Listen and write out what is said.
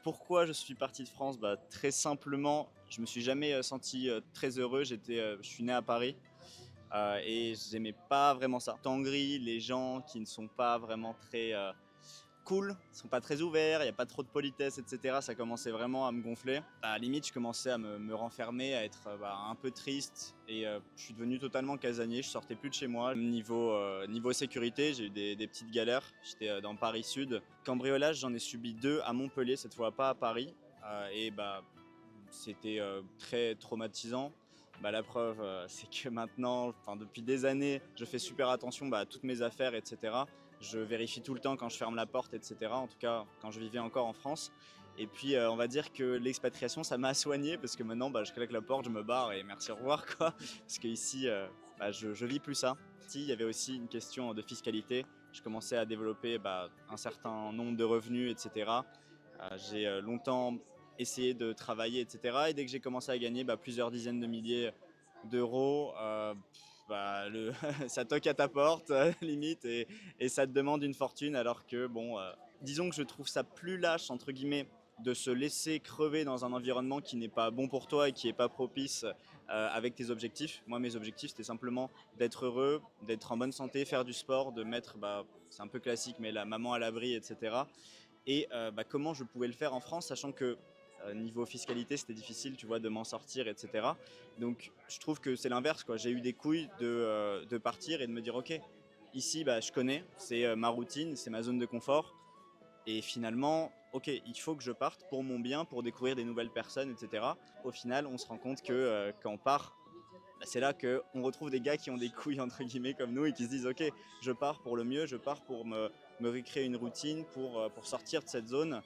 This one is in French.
Pourquoi je suis parti de France? Bah, très simplement, je me suis jamais senti très heureux. Je suis né à Paris et j'aimais pas vraiment ça. Tangri, les gens qui ne sont pas vraiment très cool, ils sont pas très ouverts, il n'y a pas trop de politesse, etc. Ça commençait vraiment à me gonfler. À la limite, je commençais à me renfermer, à être un peu triste et je suis devenu totalement casanier. Je sortais plus de chez moi. Niveau sécurité, j'ai eu des petites galères. J'étais dans Paris Sud. Cambriolage, j'en ai subi deux à Montpellier, cette fois pas à Paris. Et c'était très traumatisant. La preuve, c'est que maintenant, enfin, depuis des années, je fais super attention à toutes mes affaires, etc. Je vérifie tout le temps quand je ferme la porte, etc. En tout cas, quand je vivais encore en France. Et puis, on va dire que l'expatriation, ça m'a soigné parce que maintenant, je claque la porte, je me barre et merci, au revoir, quoi. Parce qu'ici, je vis plus ça. Il y avait aussi une question de fiscalité. Je commençais à développer un certain nombre de revenus, etc. J'ai longtemps essayé de travailler, etc. Et dès que j'ai commencé à gagner plusieurs dizaines de milliers d'euros, ça toque à ta porte, limite, et ça te demande une fortune, alors que, disons que je trouve ça plus lâche, entre guillemets, de se laisser crever dans un environnement qui n'est pas bon pour toi et qui n'est pas propice avec tes objectifs. Moi, mes objectifs, c'était simplement d'être heureux, d'être en bonne santé, faire du sport, de mettre, c'est un peu classique, mais la maman à l'abri, etc. Et comment je pouvais le faire en France, sachant que niveau fiscalité, c'était difficile, tu vois, de m'en sortir, etc. Donc, je trouve que c'est l'inverse, quoi. J'ai eu des couilles de partir et de me dire, ok, ici, je connais, c'est ma routine, c'est ma zone de confort. Et finalement, ok, il faut que je parte pour mon bien, pour découvrir des nouvelles personnes, etc. Au final, on se rend compte que quand on part, c'est là qu'on retrouve des gars qui ont des couilles, entre guillemets, comme nous, et qui se disent, ok, je pars pour le mieux, je pars pour me recréer une routine, pour sortir de cette zone.